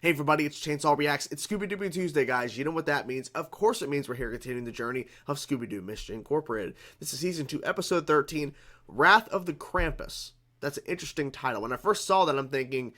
Hey everybody, it's Chainsaw Reacts. It's Scooby-Doo Tuesday, guys. You know what that means. Of course it means we're here continuing the journey of Scooby-Doo Mystery Incorporated. This is Season 2, Episode 13, Wrath of the Krampus. That's an interesting title. When I first saw that, I'm thinking,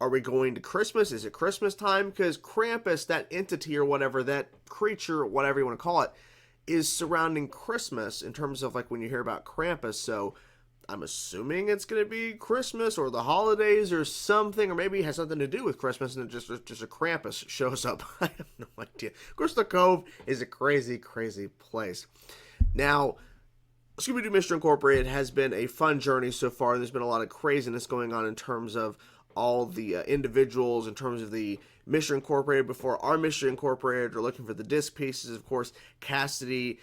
are we going to Christmas? Is it Christmas time? Because Krampus, that entity or whatever, that creature, whatever you want to call it, is surrounding Christmas in terms of like when you hear about Krampus. So I'm assuming it's going to be Christmas or the holidays or something, or maybe it has something to do with Christmas and just a Krampus shows up. I have no idea. Crystal Cove is a crazy, crazy place. Now, Scooby-Doo Mystery Incorporated has been a fun journey so far. There's been a lot of craziness going on in terms of all the individuals, in terms of the Mystery Incorporated before our Mystery Incorporated are looking for the disc pieces. Of course, Cassidy.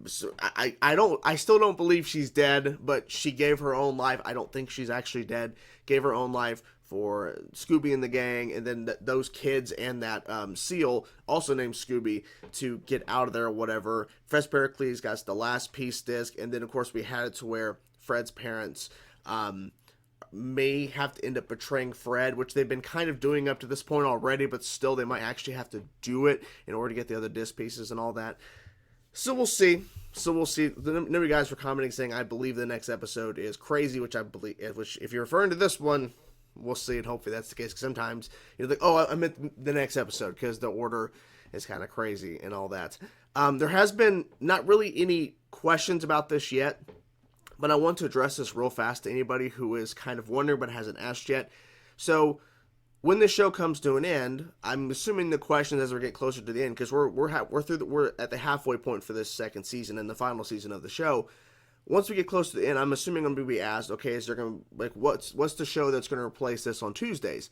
So I still don't believe she's dead, but she gave her own life. I don't think she's actually dead. Gave her own life for Scooby and the gang, and then those kids and that seal, also named Scooby, to get out of there or whatever. Fred Pericles got the last piece disc, and then of course we had it to where Fred's parents may have to end up betraying Fred, which they've been kind of doing up to this point already, but still they might actually have to do it in order to get the other disc pieces and all that. So we'll see. The number of you guys were commenting saying, I believe the next episode is crazy, which I believe, which if you're referring to this one, we'll see, and hopefully that's the case, because sometimes you're like, oh, I meant the next episode, because the order is kind of crazy and all that. There has been not really any questions about this yet, but I want to address this real fast to anybody who is kind of wondering but hasn't asked yet. So when this show comes to an end, I'm assuming the questions as we get closer to the end, because we're at the halfway point for this second season and the final season of the show. Once we get close to the end, I'm assuming I'm going to be asked, okay, is there going to, like, what's the show that's going to replace this on Tuesdays?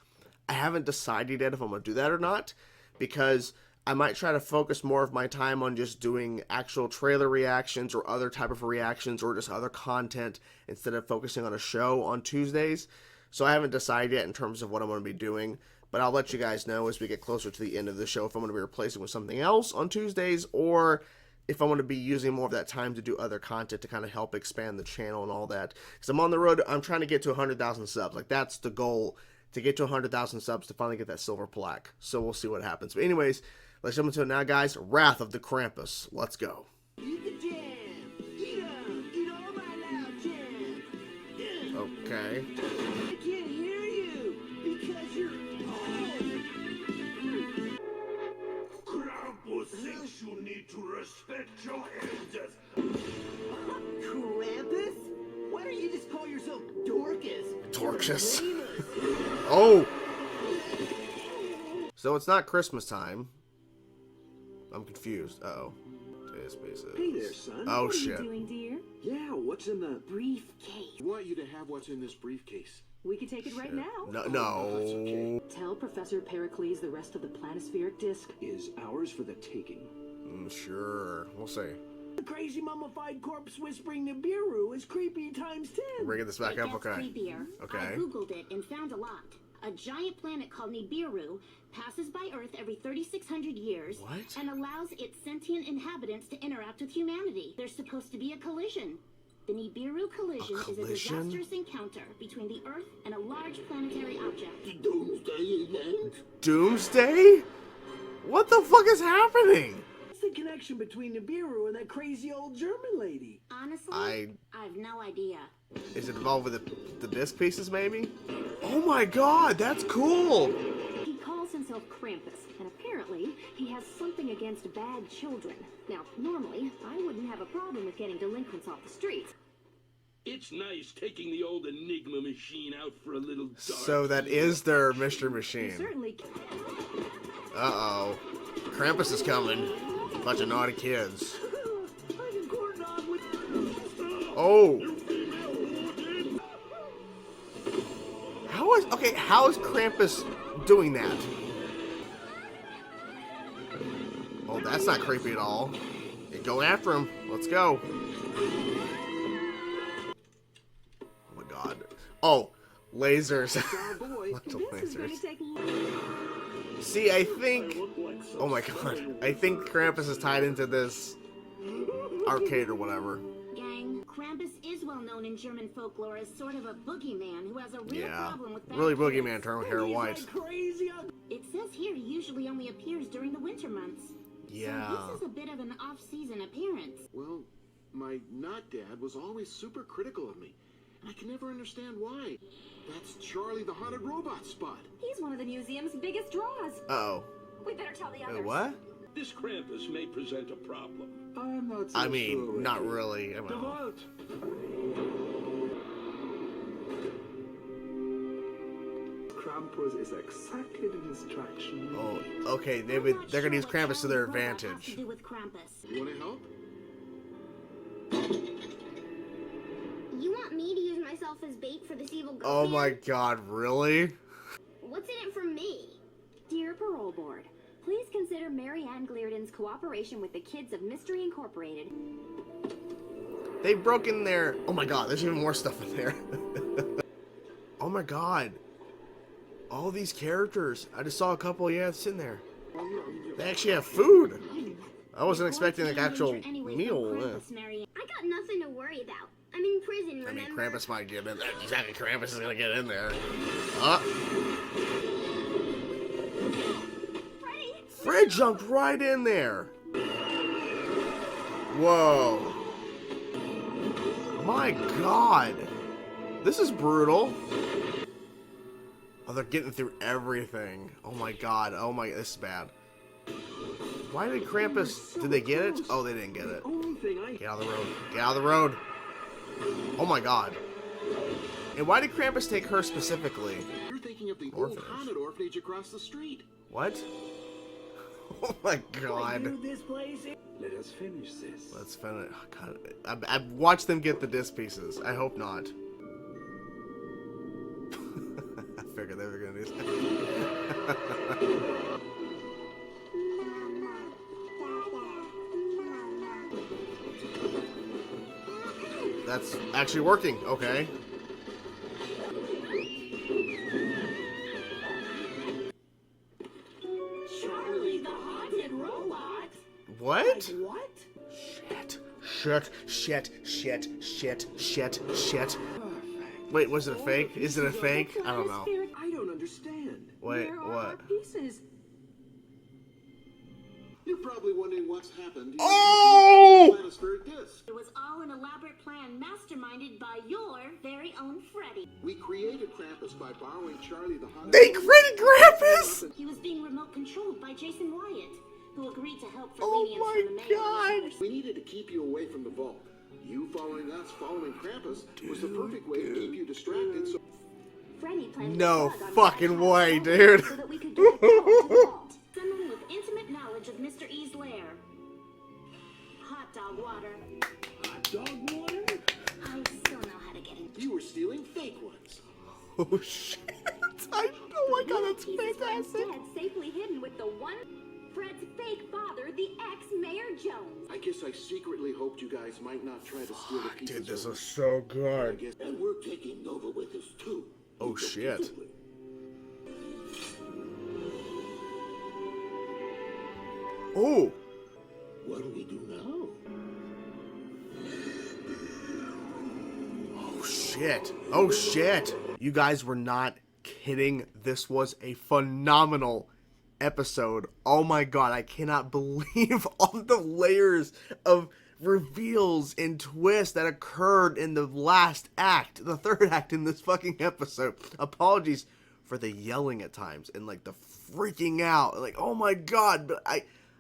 I haven't decided yet if I'm going to do that or not, because I might try to focus more of my time on just doing actual trailer reactions or other type of reactions or just other content instead of focusing on a show on Tuesdays. So I haven't decided yet in terms of what I'm going to be doing, but I'll let you guys know as we get closer to the end of the show if I'm going to be replacing with something else on Tuesdays, or if I'm going to be using more of that time to do other content to kind of help expand the channel and all that. Because I'm on the road, I'm trying to get to 100,000 subs. Like, that's the goal, to get to 100,000 subs to finally get that silver plaque. So we'll see what happens. But anyways, let's jump into it now, guys. Wrath of the Krampus. Let's go. Okay. Thinks you need to respect your elders. Krampus? Why don't you just call yourself Dorcas? Dorcas. Oh. So it's not Christmas time. I'm confused. Uh-oh. Hey there, son. Oh, what shit. Are you doing, dear? Yeah, what's in the briefcase? I want you to have what's in this briefcase. We can take it right now. No. That's okay. Tell Professor Pericles the rest of the planispheric disc Is ours for the taking. Sure. We'll see. The crazy mummified corpse whispering Nibiru is creepy times 10. We're getting this back up. It gets Okay. creepier. Okay. I googled it and found a lot. A giant planet called Nibiru passes by Earth every 3,600 years What? and allows its sentient inhabitants to interact with humanity. There's supposed to be a collision. The Nibiru collision is a disastrous encounter between the Earth and a large planetary object. Doomsday event? Doomsday? What the fuck is happening? What's the connection between Nibiru and that crazy old German lady? Honestly, I've no idea. Is it involved with the disc pieces, maybe? Oh my god, that's cool! He calls himself Krampus, and apparently he has something against bad children. Now, normally, I wouldn't have a problem with getting delinquents off the streets. It's nice taking the old Enigma machine out for a little dark. So that is their mystery machine. Certainly. Uh-oh. Krampus is coming. Bunch of naughty kids. Oh! How is Krampus doing that? Oh, that's not creepy at all. Hey, go after him. Let's go. Oh my god. Oh, lasers. Lots of lasers. See, I think... Oh my god. I think Krampus is tied into this arcade or whatever. Gang, Krampus Krampus is well known in German folklore as sort of a boogeyman who has a real Yeah, problem with bad really kids. boogeyman turn with hair He's white. like crazy. It says here he usually only appears during the winter months. Yeah. So this is a bit of an off-season appearance. Well, my not dad was always super critical of me, and I can never understand why. That's Charlie the Haunted Robot Spot. He's one of the museum's biggest draws. Uh-oh. We better tell the others. Wait, what? This Krampus may present a problem. I'm not so I mean, sure. not really. I The mean, vault. Krampus is exactly the distraction. oh, okay. I'm They're not gonna sure use what Krampus to their Charlie's robot has advantage. to do with Krampus. You want to help? You want me to use myself as bait for this evil ghost? Oh man? my god, really? What's in it for me? Dear Parole Board, please consider Mary Ann Gliarden's cooperation with the Kids of Mystery Incorporated. They broke in there. Oh my god, there's even more stuff in there. Oh my god. All these characters. I just saw a couple, yeah, it's in there. They actually have food. I wasn't expecting like actual meal. Krampus, Mary. I got nothing to worry about. I'm in prison, I mean, remember? Krampus might get in there. Exactly, Krampus is gonna get in there. Uh, Fred jumped right in there. Whoa. My god. This is brutal. Oh, they're getting through everything. Oh my god. Oh my, this is bad. Why did Krampus, did they get it? Oh, they didn't get it. Only thing I Get out of the road. Get out of the road. Oh my god. And why did Krampus take her specifically? You're thinking of the old Orphanage. haunted orphanage across the street. What? Oh my knew god. this place. Let us finish this. Let's finish. Oh god. I've watched them get the disc pieces. I hope not. I figured they were gonna do that. That's actually working. Okay. Charlie the Haunted Robot. What? What? Shit. Wait, was it a fake? Is it a fake? I don't know. I don't understand. Wait, Where are our what? pieces? You're probably wondering what's happened. to Oh! the planispheric disk. It was all an elaborate plan masterminded by your very own Freddy. We created Krampus by borrowing Charlie the Haunted. They created Krampus! He was being remote controlled by Jason Wyatt, who agreed to help for Oh lenience my from the mayor. god! We needed to keep you away from the vault. You following us, following Krampus, was the perfect way to keep you distracted. So Freddy planted No a bug on fucking Mr. way, Krabs' dude. so that we could get a call to the vault. Someone with intimate knowledge of Mr. E's lair. Hot dog water. Hot dog water? I still know how to get in. you were stealing fake ones. Oh shit! Oh my god, that's Pieces were fantastic! instead safely hidden with the one Fred's fake father, the ex-Mayor Jones. I guess I secretly hoped you guys might not try to steal the pieces. Dude, this of- is so I good. guess And we're taking Nova with us too. Oh shit. Oh! What do we do now? Oh shit. Oh shit. You guys were not kidding. This was a phenomenal episode. Oh my god, I cannot believe all the layers of reveals and twists that occurred in the last act, the third act in this fucking episode. Apologies for the yelling at times and like the freaking out. Like, oh my god, but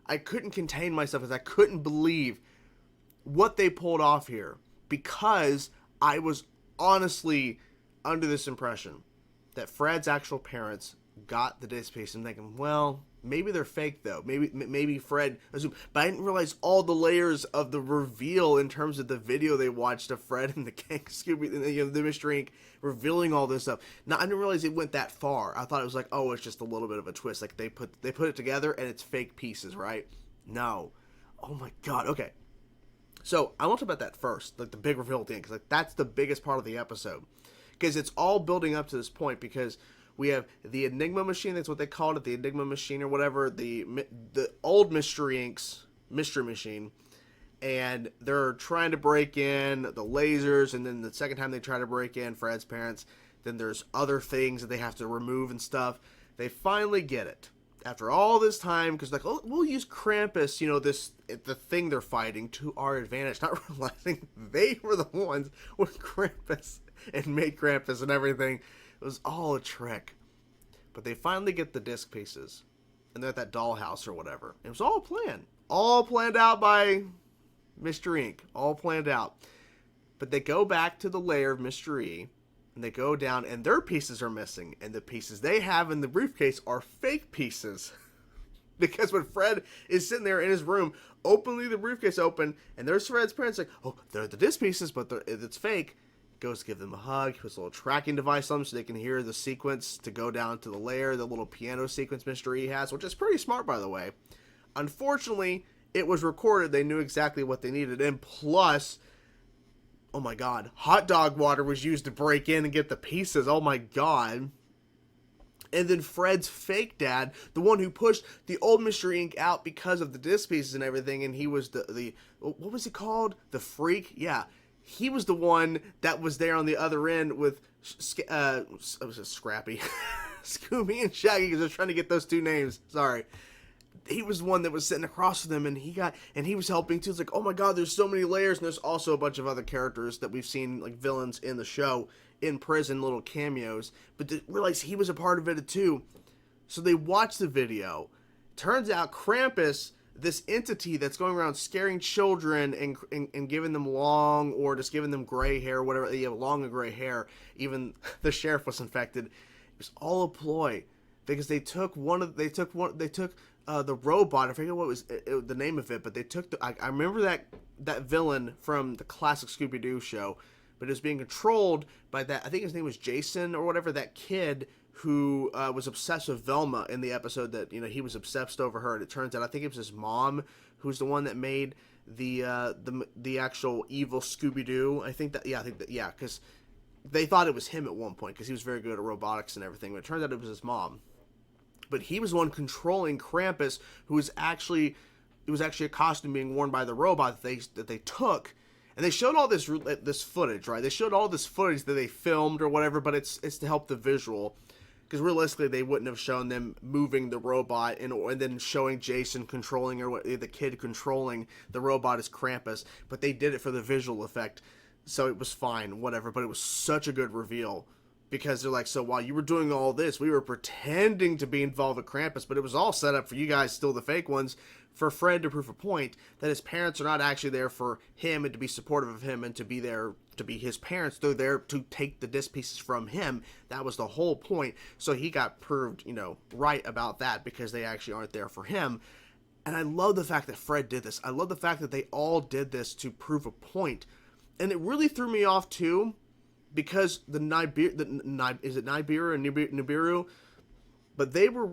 I couldn't contain myself as I couldn't believe what they pulled off here, because I was honestly under this impression that Fred's actual parents got the disc piece and thinking, well, maybe they're fake though. Maybe Fred assumed, but I didn't realize all the layers of the reveal in terms of the video they watched of Fred and the gang Scooby, the Mystery Inc. revealing all this stuff. Now I didn't realize it went that far. I thought it was like, oh, it's just a little bit of a twist. Like they put it together and it's fake pieces, right? No. Oh my god. Okay. So I want to talk about that first, like the big reveal at the end, because like that's the biggest part of the episode, because it's all building up to this point. Because we have the Enigma machine, that's what they called it, the Enigma machine or whatever, the old Mystery Inc.'s Mystery Machine, and they're trying to break in the lasers, and then the second time they try to break in Fred's parents, then there's other things that they have to remove and stuff. They finally get it after all this time, because like, oh, we'll use Krampus, you know, the thing they're fighting, to our advantage, not realizing they were the ones with Krampus and made Krampus and everything. It was all a trick. But they finally get the disc pieces, and they're at that dollhouse or whatever. It was all planned out by Mr. Ink, all planned out. But they go back to the lair of Mr. E, and they go down, and their pieces are missing, and the pieces they have in the briefcase are fake pieces. Because when Fred is sitting there in his room, openly the briefcase open, and there's Fred's parents like, oh, they're the disc pieces, but it's fake. Goes to give them a hug, puts a little tracking device on them so they can hear the sequence to go down to the lair, the little piano sequence Mr. E has, which is pretty smart, by the way. Unfortunately, it was recorded. They knew exactly what they needed, and plus, oh my god, hot dog water was used to break in and get the pieces. Oh my god. And then Fred's fake dad, the one who pushed the old Mr. Ink out because of the disc pieces and everything, and he was the what was he called? The freak? Yeah. He was the one that was there on the other end with Scrappy, Scooby and Shaggy, because I was trying to get those two names. Sorry. He was the one that was sitting across from them, and he was helping too. It's like, oh my god, there's so many layers, and there's also a bunch of other characters that we've seen, like villains in the show, in prison, little cameos, but they realized he was a part of it too. So they watched the video. Turns out Krampus, this entity that's going around scaring children and giving them long, or just giving them gray hair, whatever, they have long and gray hair. Even the sheriff was infected. It was all a ploy, because they took the robot. I forget what was the name of it, but they took I remember that villain from the classic Scooby-Doo show, but it was being controlled by that, I think his name was Jason or whatever, that kid who was obsessed with Velma in the episode that, you know, he was obsessed over her. And it turns out, I think it was his mom who's the one that made the actual evil Scooby-Doo. I think that, because they thought it was him at one point, because he was very good at robotics and everything, but it turns out it was his mom. But he was the one controlling Krampus, it was actually a costume being worn by the robot that they took. And they showed all this footage, right? They showed all this footage that they filmed or whatever, but it's to help the visual. Because realistically, they wouldn't have shown them moving the robot and then showing Jason controlling, or the kid controlling the robot as Krampus. But they did it for the visual effect, so it was fine, whatever. But it was such a good reveal, because they're like, so while you were doing all this, we were pretending to be involved with Krampus, but it was all set up for you guys, still the fake ones, for Fred to prove a point that his parents are not actually there for him and to be supportive of him and to be there to be his parents. They're there to take the disc pieces from him. That was the whole point. So he got proved, right about that, because they actually aren't there for him. And I love the fact that Fred did this. I love the fact that they all did this to prove a point. And it really threw me off too, because is it Nibiru and Nibiru? But they were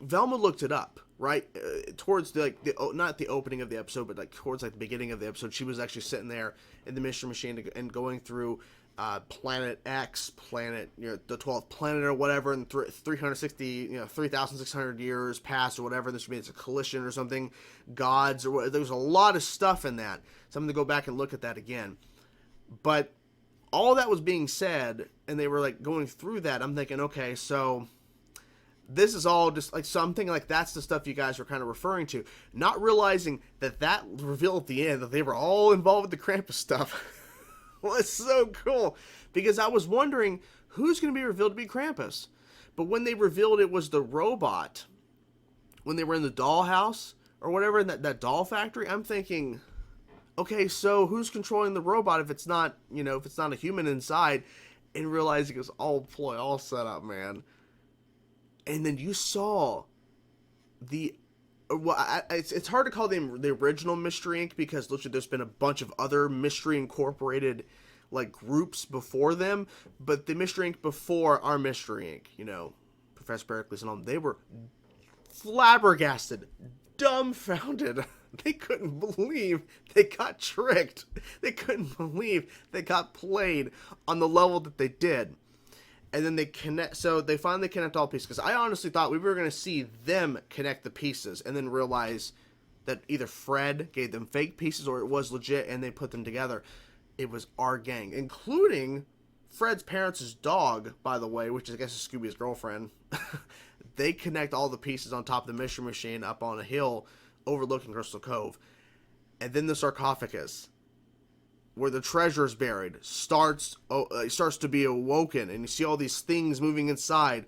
Velma looked it up, right? Towards not the opening of the episode, but towards the beginning of the episode, she was actually sitting there in the Mystery Machine and going through Planet X, the 12th planet or whatever, and 3,600 years past or whatever. This means a collision or something, gods or what. There's a lot of stuff in that. So I'm gonna go back and look at that again. But all that was being said, and they were going through that. I'm thinking, okay, so this is all just so I'm thinking that's the stuff you guys were kind of referring to, not realizing that reveal at the end that they were all involved with the Krampus stuff was so cool, because I was wondering who's going to be revealed to be Krampus. But when they revealed it was the robot, when they were in the dollhouse or whatever in that doll factory, I'm thinking, okay, so who's controlling the robot if it's not, if it's not a human inside? And realizing it was all ploy, all set up, man. And then you saw it's hard to call them the original Mystery Inc. because literally there's been a bunch of other Mystery Incorporated groups before them, but the Mystery Inc. before our Mystery Inc., Professor Pericles and all, they were flabbergasted, dumbfounded. They couldn't believe they got tricked. They couldn't believe they got played on the level that they did. And then they finally connect all pieces. Because I honestly thought we were going to see them connect the pieces and then realize that either Fred gave them fake pieces or it was legit and they put them together. It was our gang, including Fred's parents' dog, by the way, which I guess is Scooby's girlfriend. They connect all the pieces on top of the Mystery Machine up on a hill overlooking Crystal Cove. And then the sarcophagus, where the treasure is buried, starts to be awoken, and you see all these things moving inside.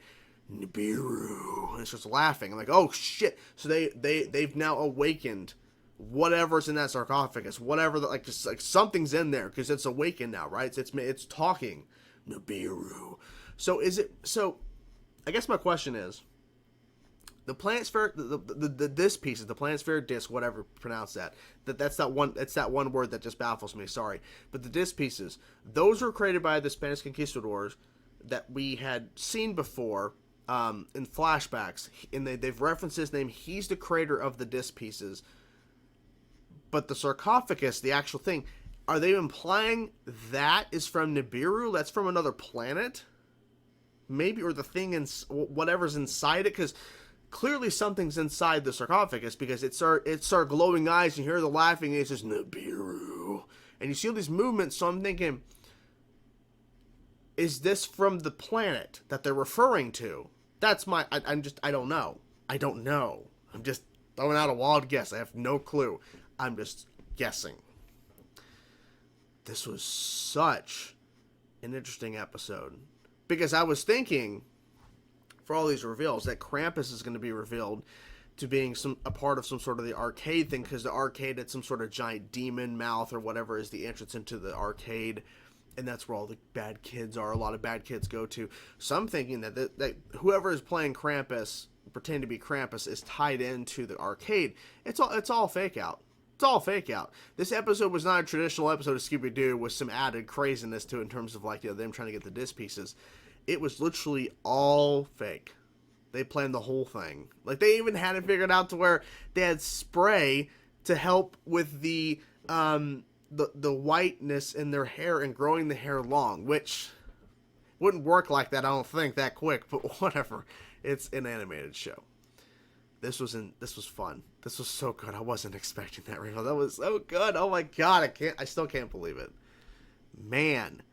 Nibiru, and it starts laughing. I'm like, oh shit! So they've now awakened whatever's in that sarcophagus, whatever just like something's in there because it's awakened now, right? It's talking. Nibiru. So I guess my question is, the planet sphere, the disc pieces, the planet sphere disc, whatever pronounce that. It's that one word that just baffles me. Sorry, but the disc pieces, those were created by the Spanish conquistadors that we had seen before in flashbacks, and they've referenced his name. He's the creator of the disc pieces. But the sarcophagus, the actual thing, are they implying that is from Nibiru? That's from another planet? Maybe, or the thing in whatever's inside it, because clearly something's inside the sarcophagus, because it's our glowing eyes, and you hear the laughing, and it says Nibiru, and you see all these movements. So I'm thinking, is this from the planet that they're referring to? That's my. I don't know. I'm just throwing out a wild guess. I have no clue. I'm just guessing. This was such an interesting episode. Because I was thinking, for all these reveals, that Krampus is going to be revealed to being a part of some sort of the arcade thing, because the arcade had some sort of giant demon mouth or whatever is the entrance into the arcade, and that's where all the bad kids are. A lot of bad kids go to. So I'm thinking that whoever is playing Krampus, pretending to be Krampus, is tied into the arcade. It's all fake out. It's all fake out. This episode was not a traditional episode of Scooby-Doo with some added craziness to it in terms of them trying to get the disc pieces. It was literally all fake. They planned the whole thing. Like, they even had it figured out to where they had spray to help with the whiteness in their hair and growing the hair long, which wouldn't work like that, I don't think, that quick, but whatever. It's an animated show. This was fun. This was so good. I wasn't expecting that, Rachel. That was so good. Oh my god, I still can't believe it. Man,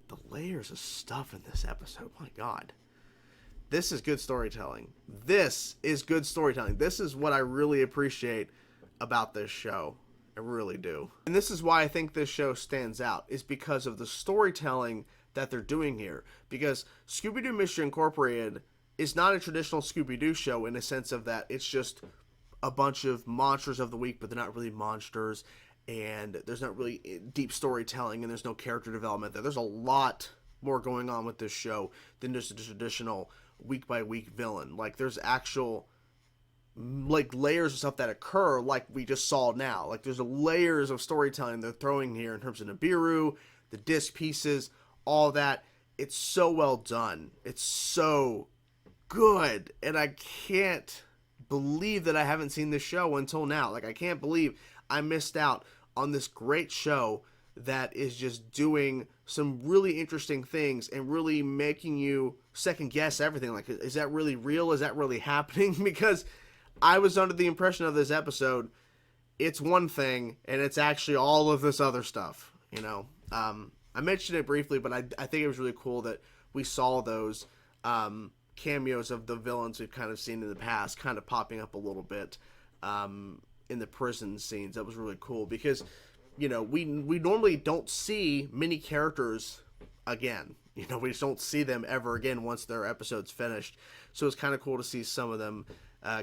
the layers of stuff in this episode. My god. This is good storytelling. This is good storytelling. This is what I really appreciate about this show. I really do. And this is why I think this show stands out, is because of the storytelling that they're doing here. Because Scooby-Doo Mystery Incorporated is not a traditional Scooby-Doo show in a sense of that it's just a bunch of monsters of the week, but they're not really monsters, and there's not really deep storytelling, and there's no character development there. There's a lot more going on with this show than just a traditional week-by-week villain. Like, there's actual layers of stuff that occur like we just saw now. Like, there's layers of storytelling they're throwing here in terms of Nibiru, the disc pieces, all that. It's so well done. It's so good, and I can't believe that I haven't seen this show until now. Like, I can't believe I missed out on this great show that is just doing some really interesting things and really making you second guess everything. Like, is that really real? Is that really happening? Because I was under the impression of this episode, it's one thing, and it's actually all of this other stuff, you know? I mentioned it briefly, but I think it was really cool that we saw those cameos of the villains we've kind of seen in the past kind of popping up a little bit in the prison scenes. That was really cool because, you know, we normally don't see many characters again. You know, we just don't see them ever again once their episode's finished. So it's kind of cool to see some of them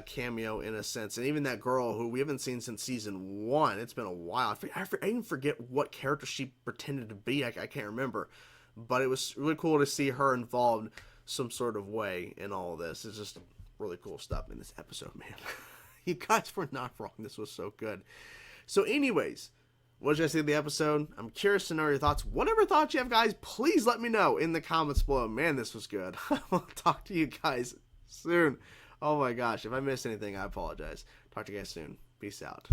cameo in a sense. And even that girl who we haven't seen since season 1. It's been a while. I even forget what character she pretended to be. I can't remember. But it was really cool to see her involved some sort of way in all of this. It's just really cool stuff in this episode, man. You guys were not wrong. This was so good. So anyways, what did you guys think of the episode? I'm curious to know your thoughts. Whatever thoughts you have, guys, please let me know in the comments below. Man, this was good. I'll talk to you guys soon. Oh my gosh. If I missed anything, I apologize. Talk to you guys soon. Peace out.